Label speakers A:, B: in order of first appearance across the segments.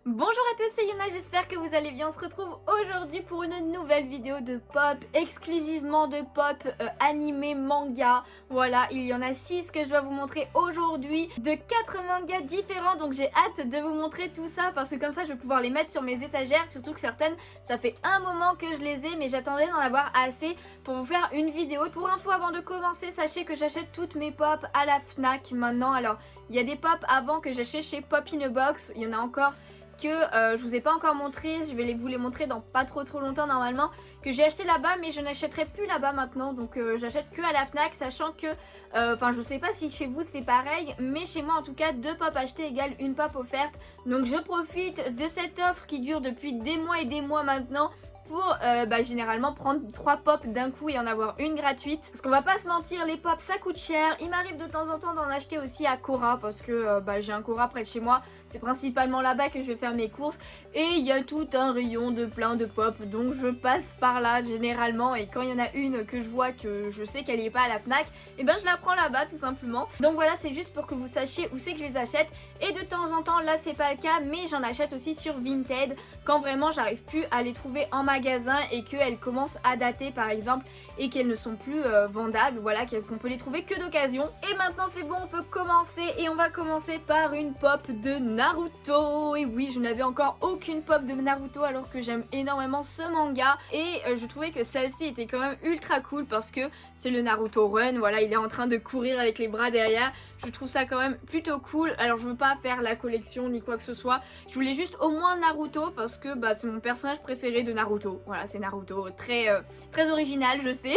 A: Bonjour à tous, c'est Yuna, j'espère que vous allez bien. On se retrouve aujourd'hui pour une nouvelle vidéo de pop, exclusivement de pop animé, manga. Voilà, il y en a 6 que je dois vous montrer aujourd'hui, de 4 mangas différents. Donc j'ai hâte de vous montrer tout ça parce que comme ça je vais pouvoir les mettre sur mes étagères. Surtout que certaines, ça fait un moment que je les ai, mais j'attendais d'en avoir assez pour vous faire une vidéo. Pour info, avant de commencer, sachez que j'achète toutes mes pop à la Fnac maintenant. Alors il y a des pop avant que j'achète chez Pop in a Box, il y en a encore que je vous ai pas encore montré, je vais vous les montrer dans pas trop longtemps normalement, que j'ai acheté là-bas mais je n'achèterai plus là-bas maintenant, donc j'achète que à la Fnac, sachant que, enfin je sais pas si chez vous c'est pareil, mais chez moi en tout cas 2 pop achetées égale une pop offerte, donc je profite de cette offre qui dure depuis des mois et des mois maintenant, pour généralement prendre 3 pop d'un coup et en avoir une gratuite. Parce qu'on va pas se mentir, les pop ça coûte cher. Il m'arrive de temps en temps d'en acheter aussi à Cora parce que j'ai un Cora près de chez moi. C'est principalement là-bas que je vais faire mes courses. Et il y a tout un rayon de plein de pop, donc je passe par là généralement. Et quand il y en a une que je vois que je sais qu'elle n'est pas à la Fnac, et ben je la prends là-bas tout simplement. Donc voilà, c'est juste pour que vous sachiez où c'est que je les achète. Et de temps en temps, là c'est pas le cas, mais j'en achète aussi sur Vinted quand vraiment j'arrive plus à les trouver en magasin et qu'elles commencent à dater par exemple et qu'elles ne sont plus vendables, voilà, qu'on peut les trouver que d'occasion. Et maintenant c'est bon, on peut commencer et on va commencer par une pop de Naruto. Et oui, je n'avais encore aucune pop de Naruto alors que j'aime énormément ce manga et je trouvais que celle-ci était quand même ultra cool parce que c'est le Naruto Run, voilà, il est en train de courir avec les bras derrière. Je trouve ça quand même plutôt cool. Alors je veux pas faire la collection ni quoi que ce soit, je voulais juste au moins Naruto parce que c'est mon personnage préféré de Naruto. Voilà, c'est Naruto, très original je sais.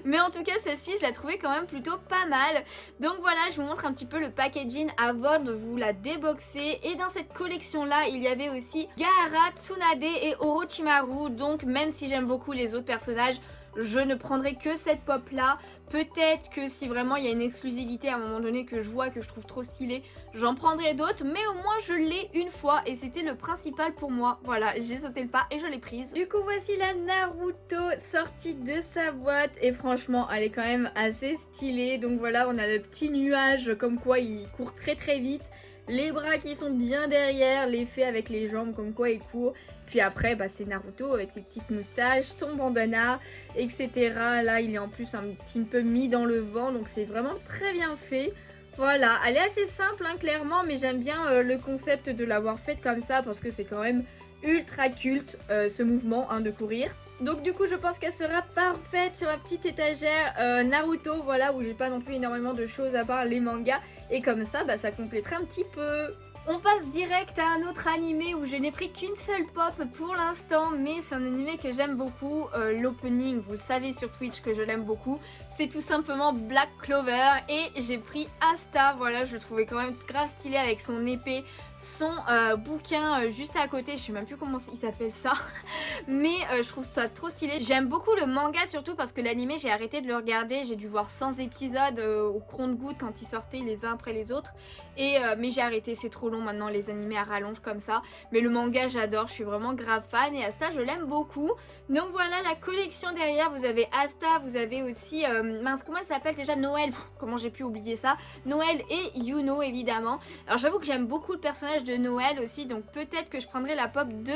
A: Mais en tout cas celle-ci je la trouvais quand même plutôt pas mal. Donc voilà, je vous montre un petit peu le packaging avant de vous la déboxer. Et dans cette collection là il y avait aussi Gaara, Tsunade et Orochimaru. Donc même si j'aime beaucoup les autres personnages, je ne prendrai que cette pop là. Peut-être que si vraiment il y a une exclusivité à un moment donné que je vois, que je trouve trop stylé, j'en prendrai d'autres, mais au moins je l'ai une fois et c'était le principal pour moi. Voilà, j'ai sauté le pas et je l'ai prise. Du coup voici la Naruto sortie de sa boîte et franchement elle est quand même assez stylée. Donc voilà, on a le petit nuage comme quoi il court très vite. Les bras qui sont bien derrière, l'effet avec les jambes comme quoi il court. Puis après c'est Naruto avec ses petites moustaches, son bandana, etc. Là il est en plus un petit peu mis dans le vent, donc c'est vraiment très bien fait. Voilà, elle est assez simple clairement, mais j'aime bien le concept de l'avoir faite comme ça parce que c'est quand même ultra culte ce mouvement de courir. Donc du coup je pense qu'elle sera parfaite sur ma petite étagère Naruto, voilà, où j'ai pas non plus énormément de choses à part les mangas. Et comme ça, ça compléterait un petit peu. On passe direct à un autre animé où je n'ai pris qu'une seule pop pour l'instant, mais c'est un animé que j'aime beaucoup. L'opening, vous le savez sur Twitch que je l'aime beaucoup, c'est tout simplement Black Clover et j'ai pris Asta. Voilà, je le trouvais quand même grave stylé avec son épée, son bouquin juste à côté, je sais même plus comment il s'appelle ça, mais je trouve ça trop stylé. J'aime beaucoup le manga surtout parce que l'animé j'ai arrêté de le regarder, j'ai dû voir 100 épisodes au compte-gouttes quand ils sortaient les uns après les autres, et mais j'ai arrêté, c'est trop long maintenant les animés à rallonge comme ça, mais le manga j'adore, je suis vraiment grave fan et Asta je l'aime beaucoup. Donc voilà la collection derrière, vous avez Asta, vous avez aussi mince comment elle s'appelle déjà, Noël, comment j'ai pu oublier ça, Noël et Yuno évidemment. Alors j'avoue que j'aime beaucoup le personnage de Noël aussi, donc peut-être que je prendrai la pop de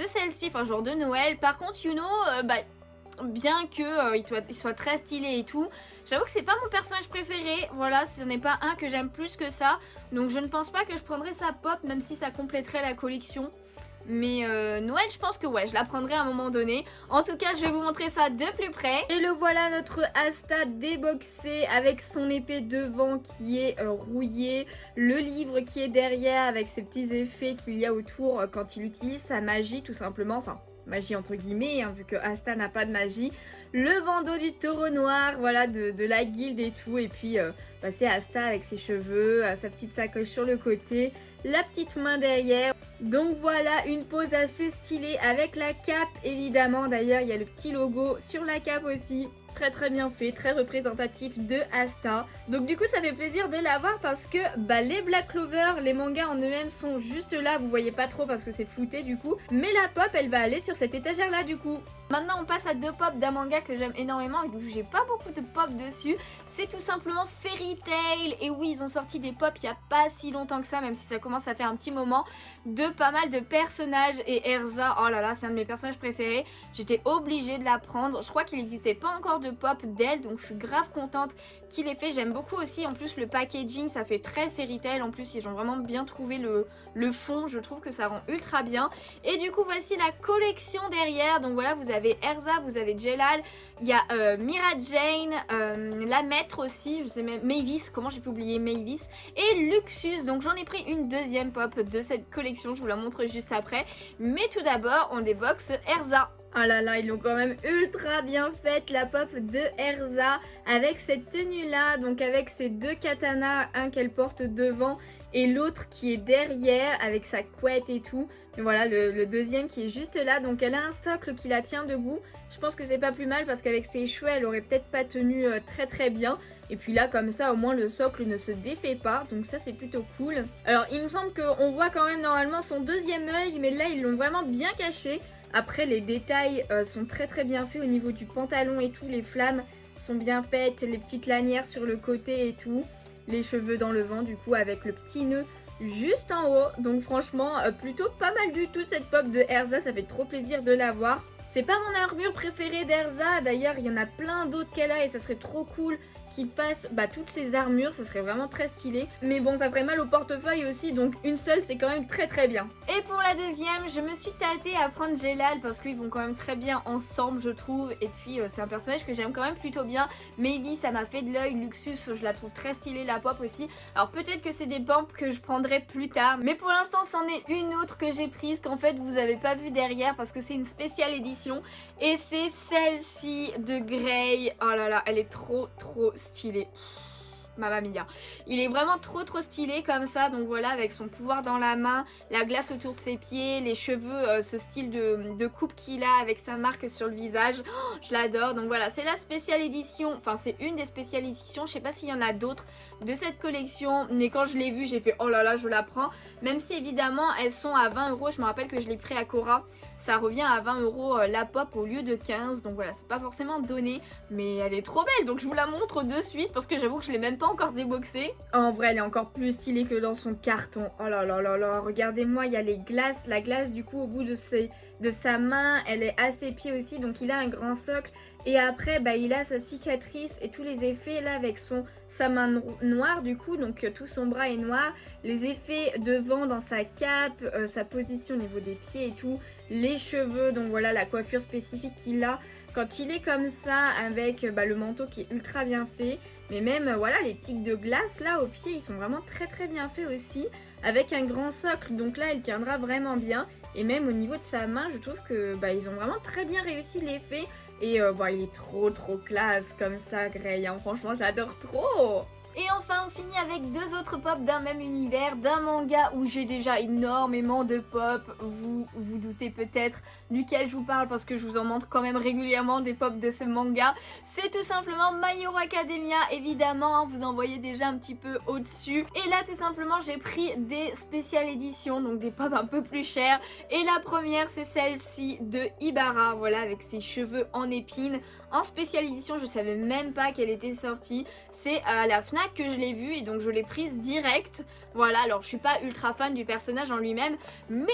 A: celle-ci, enfin genre de Noël. Par contre Yuno, bien que il soit très stylé et tout, j'avoue que c'est pas mon personnage préféré, voilà, ce n'est pas un que j'aime plus que ça, donc je ne pense pas que je prendrais sa pop même si ça compléterait la collection. Mais Noël, je pense que ouais, je la prendrai à un moment donné. En tout cas, je vais vous montrer ça de plus près. Et le voilà, notre Asta déboxé avec son épée devant qui est rouillée. Le livre qui est derrière avec ses petits effets qu'il y a autour quand il utilise sa magie tout simplement. Enfin, magie entre guillemets, vu que Asta n'a pas de magie. Le bandeau du taureau noir, voilà, de la guilde et tout. Et puis, c'est Asta avec ses cheveux, sa petite sacoche sur le côté, la petite main derrière. Donc voilà, une pose assez stylée avec la cape évidemment. D'ailleurs, il y a le petit logo sur la cape aussi. très bien fait, très représentatif de Asta. Donc du coup ça fait plaisir de l'avoir parce que les Black Clover, les mangas en eux-mêmes sont juste là, vous voyez pas trop parce que c'est flouté du coup, mais la pop elle va aller sur cette étagère là du coup. Maintenant on passe à deux pop d'un manga que j'aime énormément et où j'ai pas beaucoup de pop dessus, c'est tout simplement Fairy Tail. Et oui, ils ont sorti des pop il y a pas si longtemps que ça, même si ça commence à faire un petit moment, de pas mal de personnages. Et Erza, oh là là, c'est un de mes personnages préférés, j'étais obligée de la prendre. Je crois qu'il n'existait pas encore de pop d'elle, donc je suis grave contente qu'il ait fait. J'aime beaucoup aussi en plus le packaging, ça fait très Fairy Tail, en plus ils ont vraiment bien trouvé le fond, je trouve que ça rend ultra bien. Et du coup voici la collection derrière, donc voilà, vous avez Erza, vous avez Jelal, il y a Mira Jane, la maître aussi, je sais même, Mavis, comment j'ai pu oublier Mavis, et Luxus. Donc j'en ai pris une deuxième pop de cette collection, je vous la montre juste après. Mais tout d'abord, on déboxe Erza. Ah là là, ils l'ont quand même ultra bien faite la pop de Erza avec cette tenue là, donc avec ces deux katanas, un qu'elle porte devant et l'autre qui est derrière avec sa couette et tout. Et voilà le deuxième qui est juste là, donc elle a un socle qui la tient debout. Je pense que c'est pas plus mal parce qu'avec ses cheveux elle aurait peut-être pas tenu très bien. Et puis là comme ça au moins le socle ne se défait pas, donc ça c'est plutôt cool. Alors il me semble qu'on voit quand même normalement son deuxième œil, mais là ils l'ont vraiment bien caché. Après les détails sont très bien faits au niveau du pantalon et tout, les flammes sont bien faites, les petites lanières sur le côté et tout, les cheveux dans le vent du coup avec le petit nœud juste en haut. Donc franchement plutôt pas mal du tout cette pop de Erza, ça fait trop plaisir de la voir. C'est pas mon armure préférée d'Erza, d'ailleurs il y en a plein d'autres qu'elle a et ça serait trop cool qu'il fasse toutes ces armures, ça serait vraiment très stylé. Mais bon, ça ferait mal au portefeuille aussi, donc une seule c'est quand même très bien. Et pour la deuxième, je me suis tâtée à prendre Jelal parce qu'ils vont quand même très bien ensemble je trouve. Et puis c'est un personnage que j'aime quand même plutôt bien. Maybe ça m'a fait de l'œil, Luxus je la trouve très stylée, la pop aussi. Alors peut-être que c'est des pops que je prendrai plus tard, mais pour l'instant c'en est une autre que j'ai prise qu'en fait vous avez pas vu derrière parce que c'est une spéciale édition. Et c'est celle-ci de Grey. Oh là là, elle est trop stylé. Mamma mia. Il est vraiment trop stylé comme ça, donc voilà, avec son pouvoir dans la main, la glace autour de ses pieds, les cheveux, ce style de coupe qu'il a avec sa marque sur le visage. Oh, je l'adore. Donc voilà, c'est la spéciale édition, enfin c'est une des spéciales éditions, je sais pas s'il y en a d'autres de cette collection, mais quand je l'ai vue j'ai fait oh là là, je la prends, même si évidemment elles sont à 20 €. Je me rappelle que je l'ai pris à Cora, ça revient à 20 € la pop au lieu de 15, donc voilà, c'est pas forcément donné, mais elle est trop belle, donc je vous la montre de suite parce que j'avoue que je l'ai même pas encore déboxée. En vrai elle est encore plus stylée que dans son carton. Oh là là là là, regardez-moi, il y a les glaces, la glace du coup au bout de sa main, elle est à ses pieds aussi, donc il a un grand socle. Et après il a sa cicatrice et tous les effets là avec sa main noire du coup, donc tout son bras est noir, les effets devant dans sa cape, sa position au niveau des pieds et tout, les cheveux, donc voilà la coiffure spécifique qu'il a quand il est comme ça avec le manteau qui est ultra bien fait. Mais même voilà les pics de glace là aux pieds, ils sont vraiment très bien faits aussi, avec un grand socle, donc là elle tiendra vraiment bien. Et même au niveau de sa main je trouve que ils ont vraiment très bien réussi l'effet. Et il est trop classe comme ça Grey, hein. Franchement j'adore trop. Et enfin on finit avec deux autres pop d'un même univers, d'un manga où j'ai déjà énormément de pop. Vous vous doutez peut-être duquel je vous parle parce que je vous en montre quand même régulièrement des pop de ce manga. C'est tout simplement My Hero Academia, évidemment, hein, vous en voyez déjà un petit peu au-dessus. Et là tout simplement j'ai pris des spéciales éditions, donc des pop un peu plus chères. Et la première c'est celle-ci de Ibara, voilà, avec ses cheveux en épines. En spéciale édition, je savais même pas qu'elle était sortie. C'est à la Fnac que je l'ai vue et donc je l'ai prise direct. Voilà, alors je suis pas ultra fan du personnage en lui-même, mais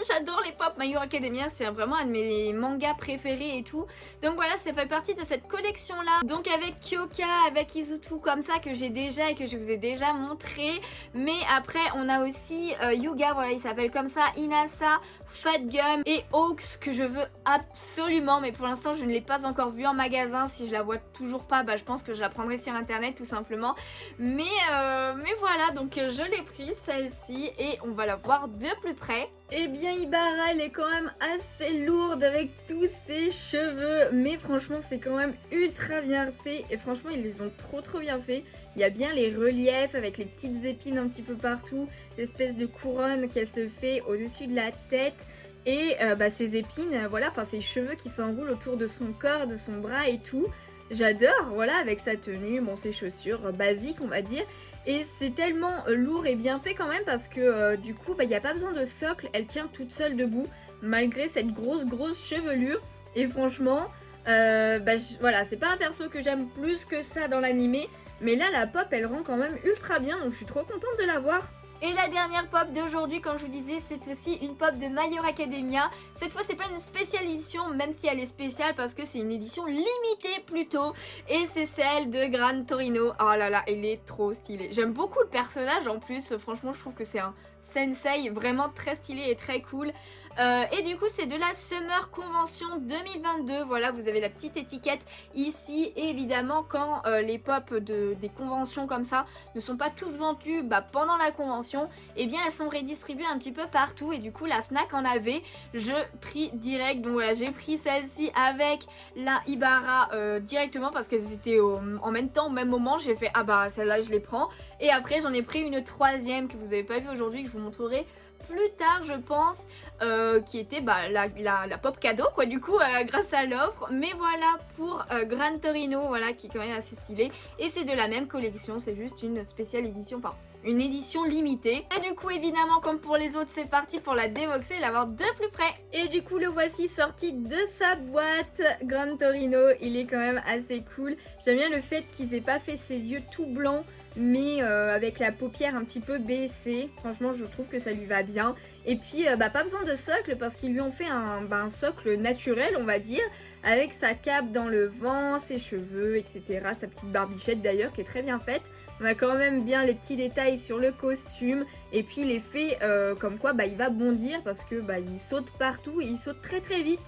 A: j'adore les pop. My Hero Academia c'est vraiment un de mes mangas préférés et tout. Donc voilà, ça fait partie de cette collection là. Donc avec Kyoka, avec Izutu comme ça que j'ai déjà et que je vous ai déjà montré. Mais après on a aussi Yuga, voilà il s'appelle comme ça, Inasa, Fat Gum et Hawks que je veux absolument, mais pour l'instant je ne l'ai pas encore vue en magasin. Si je la vois toujours pas, je pense que je la prendrai sur internet tout simplement. Mais voilà, donc je l'ai prise celle-ci et on va la voir de plus près. Eh bien Ibara elle est quand même assez lourde avec tous ses cheveux, mais franchement c'est quand même ultra bien fait et franchement ils les ont trop bien fait. Il y a bien les reliefs avec les petites épines un petit peu partout, l'espèce de couronne qu'elle se fait au-dessus de la tête. Et ces épines, voilà, enfin ces cheveux qui s'enroulent autour de son corps, de son bras et tout. j'adore, voilà, avec sa tenue, bon ses chaussures basiques on va dire. Et c'est tellement lourd et bien fait quand même parce que du coup il n'y a pas besoin de socle, elle tient toute seule debout malgré cette grosse chevelure. Et franchement, voilà, c'est pas un perso que j'aime plus que ça dans l'animé, mais là la pop elle rend quand même ultra bien, donc je suis trop contente de la voir. Et la dernière pop d'aujourd'hui, comme je vous disais, c'est aussi une pop de My Hero Academia. Cette fois, c'est pas une spéciale édition, même si elle est spéciale parce que c'est une édition limitée plutôt. Et c'est celle de Gran Torino. Oh là là, elle est trop stylée. J'aime beaucoup le personnage en plus. Franchement, je trouve que c'est un sensei vraiment très stylé et très cool. Et du coup, c'est de la Summer Convention 2022. Voilà, vous avez la petite étiquette ici. Et évidemment, quand les pop des conventions comme ça ne sont pas toutes vendues pendant la convention, et bien elles sont redistribuées un petit peu partout. Et du coup, la Fnac en avait. Je pris direct. Donc voilà, j'ai pris celle-ci avec la Ibara directement parce qu'elles étaient en même temps, au même moment. J'ai fait, ah bah celle-là, je les prends. Et après, j'en ai pris une troisième que vous n'avez pas vue aujourd'hui, que je vous montrerai plus tard je pense, qui était la pop cadeau quoi du coup grâce à l'offre. Mais voilà pour Gran Torino, voilà, qui est quand même assez stylé. Et c'est de la même collection, c'est juste une spéciale édition, enfin une édition limitée. Et du coup évidemment comme pour les autres, c'est parti pour la déboxer et l'avoir de plus près. Et du coup le voici sorti de sa boîte. Gran Torino, il est quand même assez cool. J'aime bien le fait qu'ils aient pas fait ses yeux tout blancs, mais avec la paupière un petit peu baissée. Franchement je trouve que ça lui va bien. Et puis pas besoin de socle parce qu'ils lui ont fait un socle naturel on va dire, avec sa cape dans le vent, ses cheveux etc, sa petite barbichette d'ailleurs qui est très bien faite. On a quand même bien les petits détails sur le costume. Et puis l'effet comme quoi il va bondir parce que il saute partout et il saute très vite.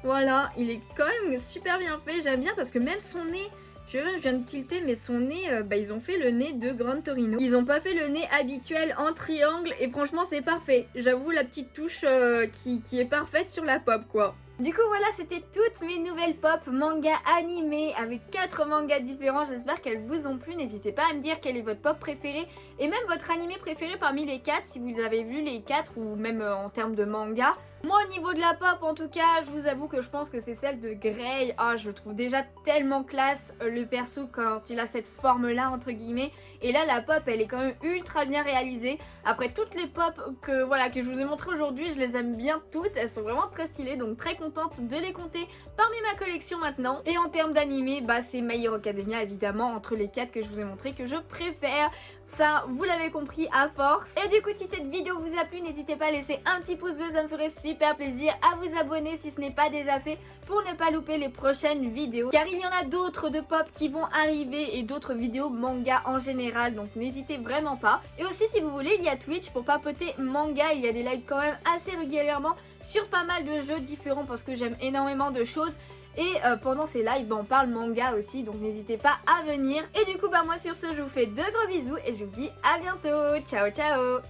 A: Voilà, il est quand même super bien fait, j'aime bien parce que même son nez, je viens de tilter, mais son nez, ils ont fait le nez de Gran Torino. Ils ont pas fait le nez habituel en triangle et franchement c'est parfait. J'avoue la petite touche qui est parfaite sur la pop quoi. Du coup voilà, c'était toutes mes nouvelles pop manga animées avec 4 mangas différents. J'espère qu'elles vous ont plu. N'hésitez pas à me dire quel est votre pop préféré et même votre animé préféré parmi les 4 si vous avez vu les 4 ou même en termes de manga. Moi au niveau de la pop en tout cas, je vous avoue que je pense que c'est celle de Grey. Ah, je le trouve déjà tellement classe le perso quand il a cette forme là entre guillemets. Et là la pop elle est quand même ultra bien réalisée. Après toutes les pop que je vous ai montré aujourd'hui, je les aime bien toutes. Elles sont vraiment très stylées, donc très contente de les compter parmi ma collection maintenant. Et en termes d'animé, c'est My Hero Academia évidemment, entre les 4 que je vous ai montré, que je préfère. Ça, vous l'avez compris à force. Et du coup, si cette vidéo vous a plu, n'hésitez pas à laisser un petit pouce bleu, ça me ferait super plaisir. À vous abonner si ce n'est pas déjà fait pour ne pas louper les prochaines vidéos. Car il y en a d'autres de pop qui vont arriver et d'autres vidéos manga en général. Donc n'hésitez vraiment pas. Et aussi, si vous voulez, il y a Twitch pour papoter manga. Il y a des lives quand même assez régulièrement sur pas mal de jeux différents parce que j'aime énormément de choses. Et pendant ces lives, on parle manga aussi, donc n'hésitez pas à venir. Et du coup, moi sur ce, je vous fais de gros bisous et je vous dis à bientôt. Ciao, ciao!